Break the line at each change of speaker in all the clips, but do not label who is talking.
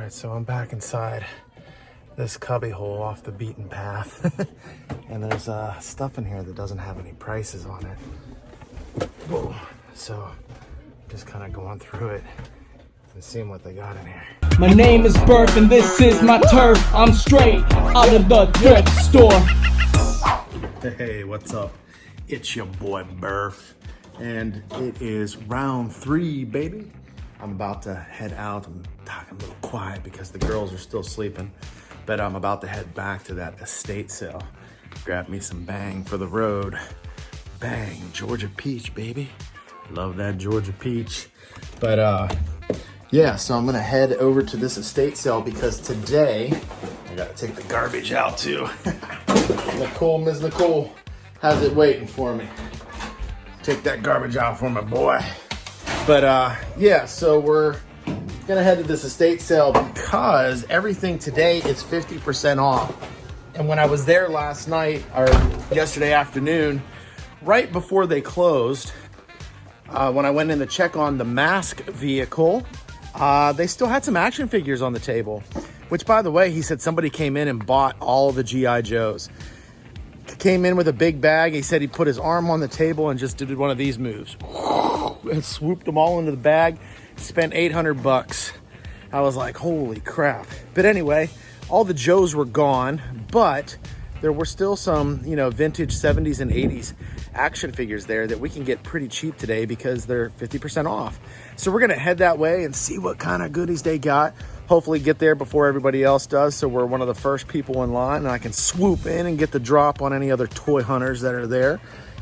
right, so I'm back inside this cubby hole off the beaten path. And there's stuff in here that doesn't have any prices on it. Whoa. So just kind of going through it and seeing what they got in here.
My name is Burf and this is my turf. I'm straight out of the thrift store.
Hey, what's up? It's your boy Burf, and it is round 3, baby. I'm about to head out. I'm talking a little quiet because the girls are still sleeping, but I'm about to head back to that estate sale. Grab me some bang for the road. Bang, Georgia peach, baby. Love that Georgia peach. But yeah, so I'm gonna head over to this estate sale because today, I gotta take the garbage out too. Nicole, Ms. Nicole, has it waiting for me. Take that garbage out for my boy. But yeah, so we're gonna head to this estate sale because everything today is 50% off. And when I was there last night, or yesterday afternoon, right before they closed, when I went in to check on the mask vehicle, they still had some action figures on the table. Which, by the way, he said somebody came in and bought all the G.I. Joes. Came in with a big bag. He said he put his arm on the table and just did one of these moves. And swooped them all into the bag. Spent $800. I was like, holy crap. But anyway, all the Joes were gone, but there were still some, vintage 70s and 80s action figures there that we can get pretty cheap today because they're 50% off. So we're gonna head that way and see what kind of goodies they got. Hopefully get there before everybody else does, so we're one of the first people in line and I can swoop in and get the drop on any other toy hunters that are there.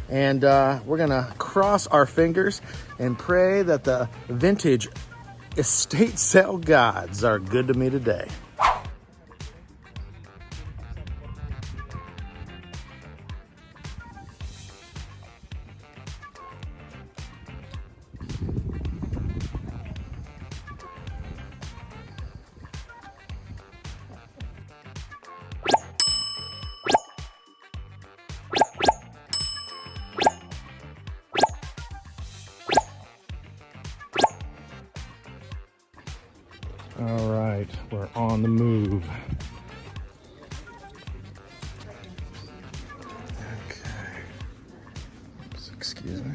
And we're gonna cross our fingers and pray that the vintage estate sale gods are good to me today. All right, we're on the move. Okay. So, excuse me.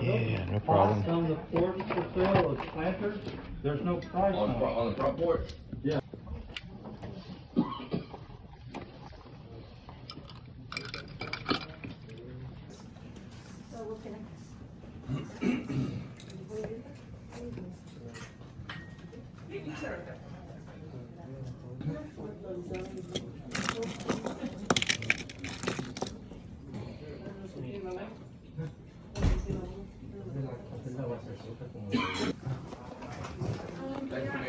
Yeah, no problem.
On the porch for sale of planters, there's no price on
the front porch.
Yeah.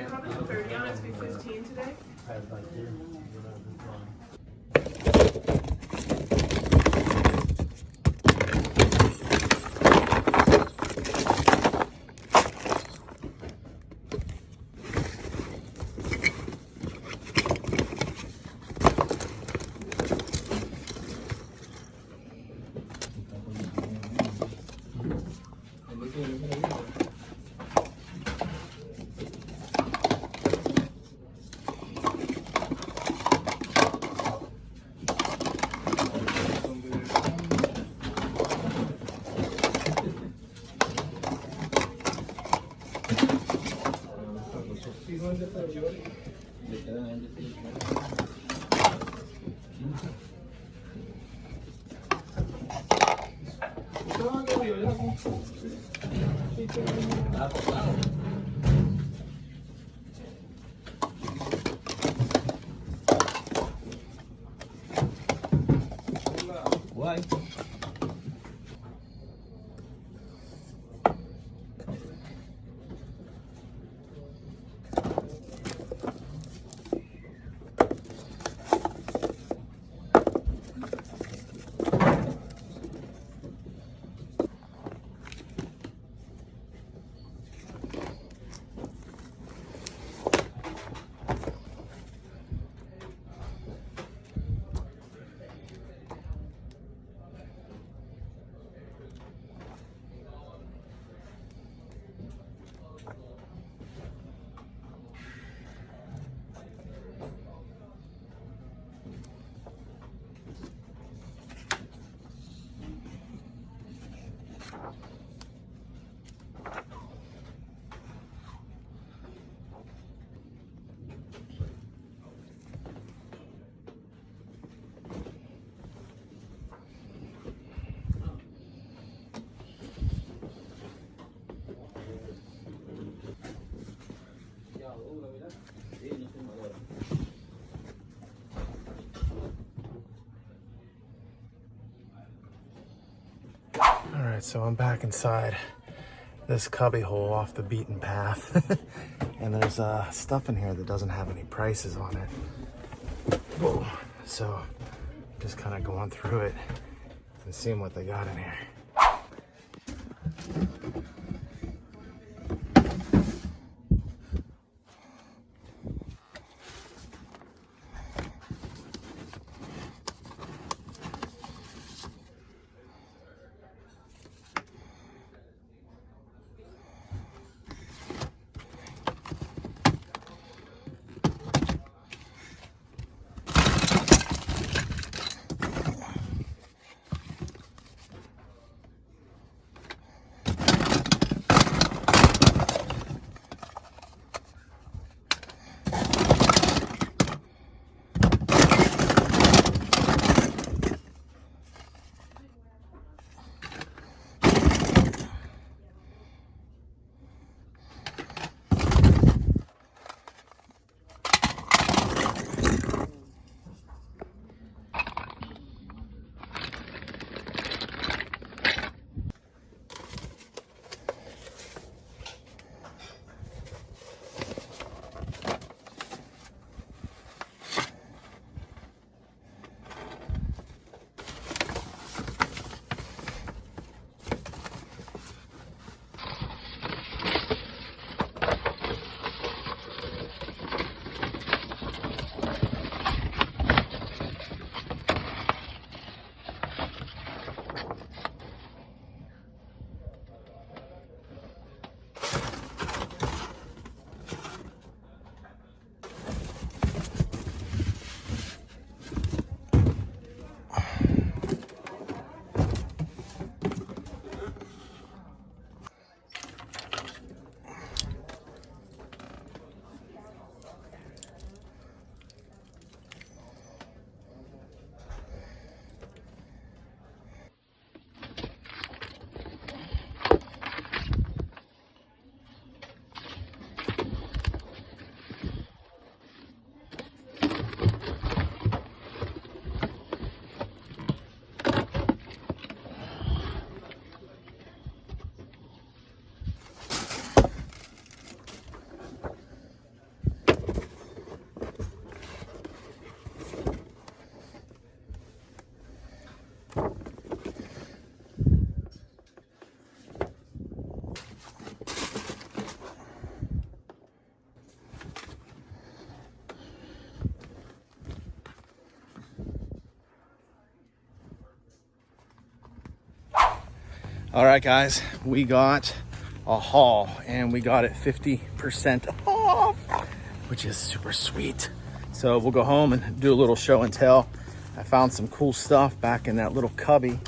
Probably 30 on it to be 15 today.
Why?
All right, so I'm back inside this cubby hole off the beaten path. And there's stuff in here that doesn't have any prices on it. Whoa. So just kind of going through it and seeing what they got in here. All right, guys, we got a haul and we got it 50% off, which is super sweet. So we'll go home and do a little show and tell. I found some cool stuff back in that little cubby,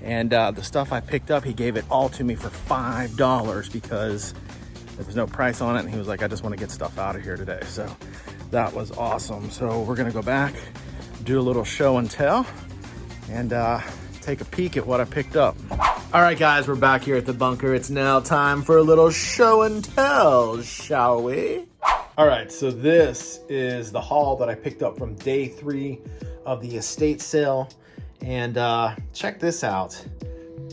and the stuff I picked up, he gave it all to me for $5 because there was no price on it. And he was like, I just want to get stuff out of here today. So that was awesome. So we're gonna go back, do a little show and tell, and take a peek at what I picked up. All right, guys, we're back here at the bunker. It's now time for a little show and tell, shall we? All right, so this is the haul that I picked up from day 3 of the estate sale. And check this out.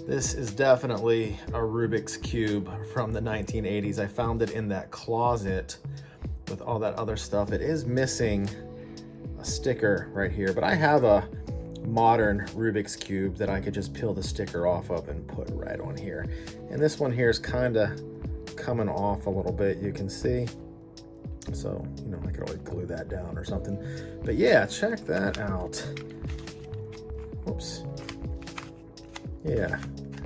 This is definitely a Rubik's Cube from the 1980s. I found it in that closet with all that other stuff. It is missing a sticker right here, but I have a modern Rubik's Cube that I could just peel the sticker off of and put right on here. And this one here is kind of coming off a little bit, you can see. So, you know, I could always glue that down or something. But yeah, check that out. Whoops. Yeah.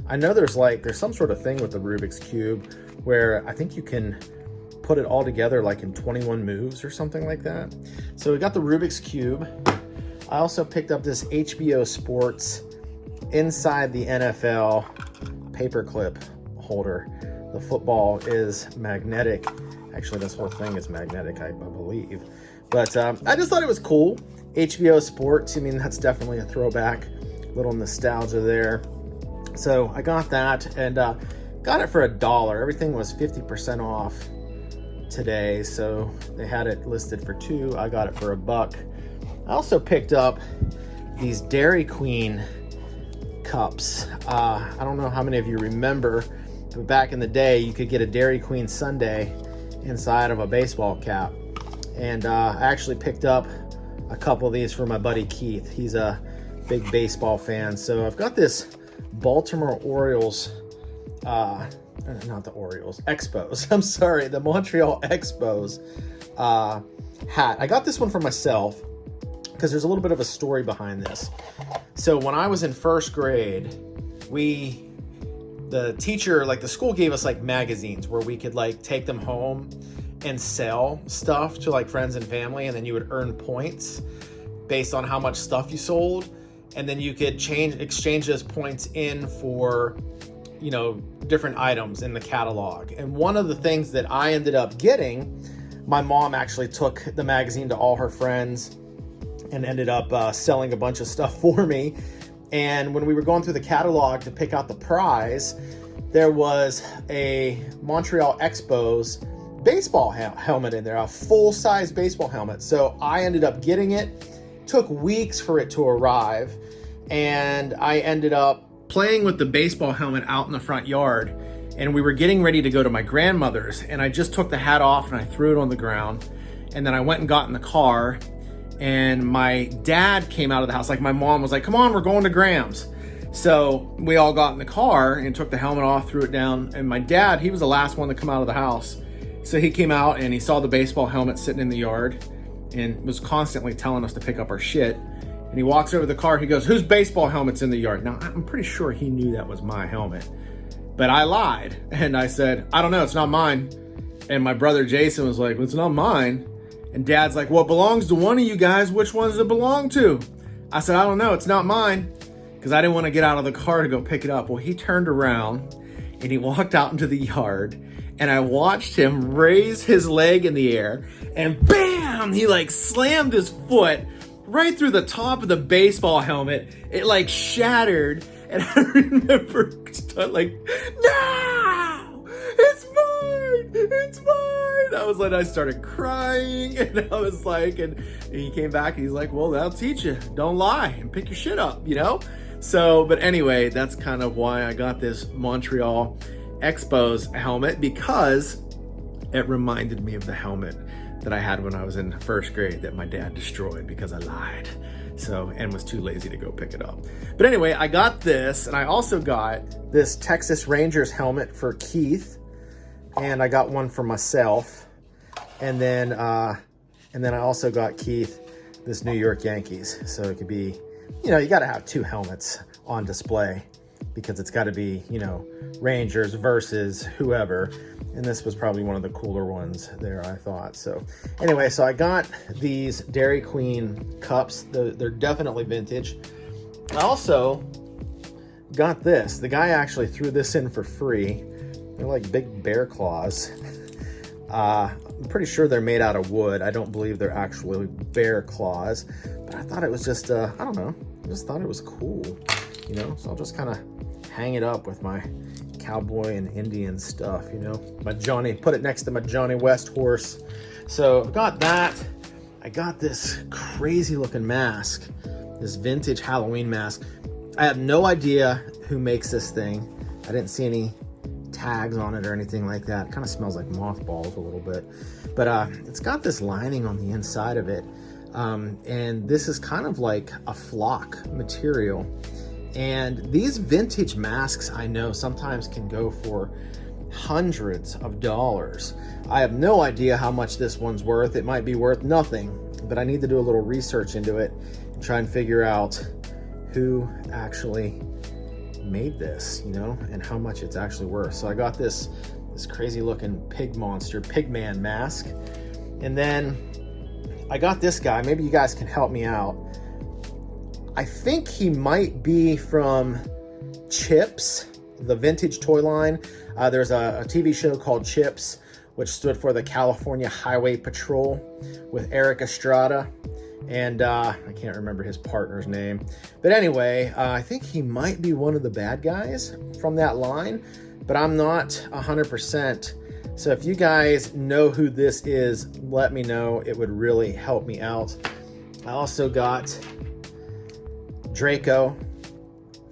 I know there's some sort of thing with the Rubik's Cube where I think you can put it all together like in 21 moves or something like that. So we got the Rubik's Cube. I also picked up this HBO Sports inside the NFL paperclip holder. The football is magnetic. Actually, this whole thing is magnetic, I believe. But I just thought it was cool. HBO Sports, I mean, that's definitely a throwback. Little nostalgia there. So I got that and got it for $1. Everything was 50% off today. So they had it listed for $2. I got it for $1. I also picked up these Dairy Queen cups. I don't know how many of you remember, but back in the day, you could get a Dairy Queen sundae inside of a baseball cap. And I actually picked up a couple of these for my buddy Keith. He's a big baseball fan. So I've got this Baltimore Orioles, not the Orioles, Expos. I'm sorry, the Montreal Expos hat. I got this one for myself because there's a little bit of a story behind this. So when I was in first grade, the teacher, like the school gave us like magazines where we could like take them home and sell stuff to like friends and family, and then you would earn points based on how much stuff you sold, and then you could exchange those points in for, you know, different items in the catalog. And one of the things that I ended up getting, my mom actually took the magazine to all her friends and ended up selling a bunch of stuff for me. And when we were going through the catalog to pick out the prize, there was a Montreal Expos baseball helmet in there, a full-size baseball helmet. So I ended up getting it. Took weeks for it to arrive, and I ended up playing with the baseball helmet out in the front yard, and we were getting ready to go to my grandmother's, and I just took the hat off and I threw it on the ground, and then I went and got in the car, and my dad came out of the house. Like, my mom was like, come on, we're going to Graham's. So we all got in the car and took the helmet off, threw it down, and my dad, he was the last one to come out of the house. So he came out and he saw the baseball helmet sitting in the yard and was constantly telling us to pick up our shit. And he walks over to the car, he goes, whose baseball helmet's in the yard? Now, I'm pretty sure he knew that was my helmet, but I lied. And I said, I don't know, it's not mine. And my brother Jason was like, well, it's not mine. And Dad's like, well, it belongs to one of you guys. Which one does it belong to? I said, I don't know, it's not mine. Because I didn't want to get out of the car to go pick it up. Well, he turned around and he walked out into the yard, and I watched him raise his leg in the air, and bam, he like slammed his foot right through the top of the baseball helmet. It like shattered, and I remember like, no, it's mine, it's mine. I was like, I started crying, and I was like, and he came back and he's like, well, that'll teach you, don't lie and pick your shit up, you know? So, but anyway, that's kind of why I got this Montreal Expos helmet, because it reminded me of the helmet that I had when I was in first grade that my dad destroyed because I lied. So, and was too lazy to go pick it up. But anyway, I got this, and I also got this Texas Rangers helmet for Keith, and I got one for myself. And then I also got Keith this New York Yankees. So it could be, you know, you got to have two helmets on display, because it's got to be, you know, Rangers versus whoever. And this was probably one of the cooler ones there, I thought. So anyway, so I got these Dairy Queen cups. They're definitely vintage. I also got this. The guy actually threw this in for free. They're like big bear claws. I'm pretty sure they're made out of wood. I don't believe they're actually bear claws, but I thought it was just, I don't know. I just thought it was cool, you know? So I'll just kind of hang it up with my cowboy and Indian stuff, you know? Put it next to my Johnny West horse. So I've got that. I got this crazy looking mask, this vintage Halloween mask. I have no idea who makes this thing. I didn't see any tags on it or anything like that. It kind of smells like mothballs a little bit, but it's got this lining on the inside of it. And this is kind of like a flock material. And these vintage masks, I know, sometimes can go for hundreds of dollars. I have no idea how much this one's worth. It might be worth nothing, but I need to do a little research into it and try and figure out who actually made this, you know, and how much it's actually worth. So I got this crazy looking pigman mask. And then I got this guy. Maybe you guys can help me out. I think he might be from Chips, the vintage toy line. There's a TV show called Chips, which stood for the California Highway Patrol, with Eric Estrada. And I can't remember his partner's name. But anyway, I think he might be one of the bad guys from that line, but I'm not 100%. So if you guys know who this is, let me know. It would really help me out. I also got Draco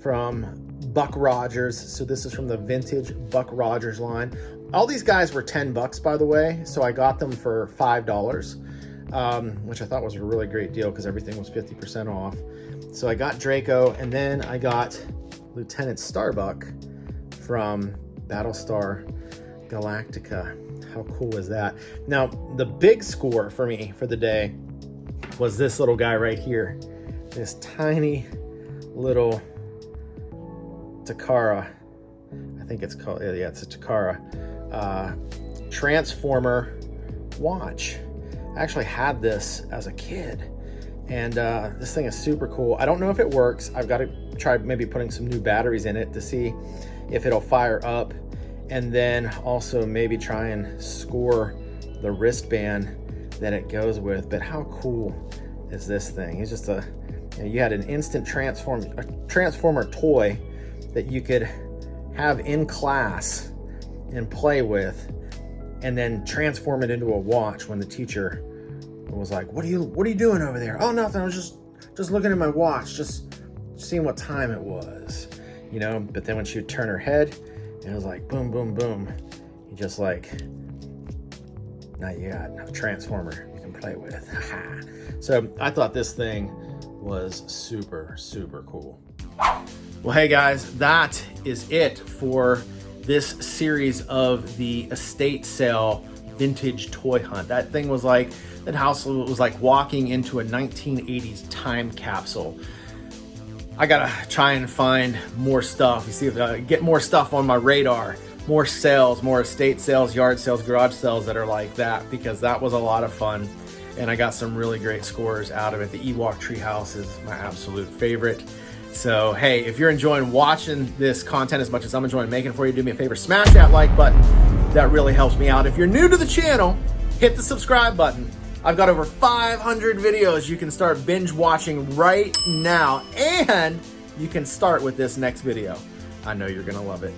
from Buck Rogers. So this is from the vintage Buck Rogers line. All these guys were 10 bucks, by the way. So I got them for $5, which I thought was a really great deal because everything was 50% off. So I got Draco, and then I got Lieutenant Starbuck from Battlestar Galactica. How cool is that? Now, the big score for me for the day was this little guy right here. This tiny little Takara. I think it's called, yeah, it's a Takara Transformer watch. I actually had this as a kid, and this thing is super cool. I don't know if it works. I've got to try maybe putting some new batteries in it to see if it'll fire up, and then also maybe try and score the wristband that it goes with. But how cool is this thing? It's just a, you know, you had an instant transformer toy that you could have in class and play with, and then transform it into a watch when the teacher was like, what are you doing over there? Oh, nothing, I was just looking at my watch, just seeing what time it was, you know. But then when she would turn her head, it was like boom, boom, boom. You just like, now you got a transformer you can play with. So I thought this thing was super, super cool. Well, hey guys, that is it for this series of the estate sale vintage toy hunt. That thing was like, that house was like walking into a 1980s time capsule. I gotta try and find more stuff. You see if I get more stuff on my radar, more sales, more estate sales, yard sales, garage sales that are like that, because that was a lot of fun. And I got some really great scores out of it. The Ewok Treehouse is my absolute favorite. So, hey, if you're enjoying watching this content as much as I'm enjoying making it for you, do me a favor, smash that like button. That really helps me out. If you're new to the channel, hit the subscribe button. I've got over 500 videos you can start binge watching right now, and you can start with this next video. I know you're gonna love it.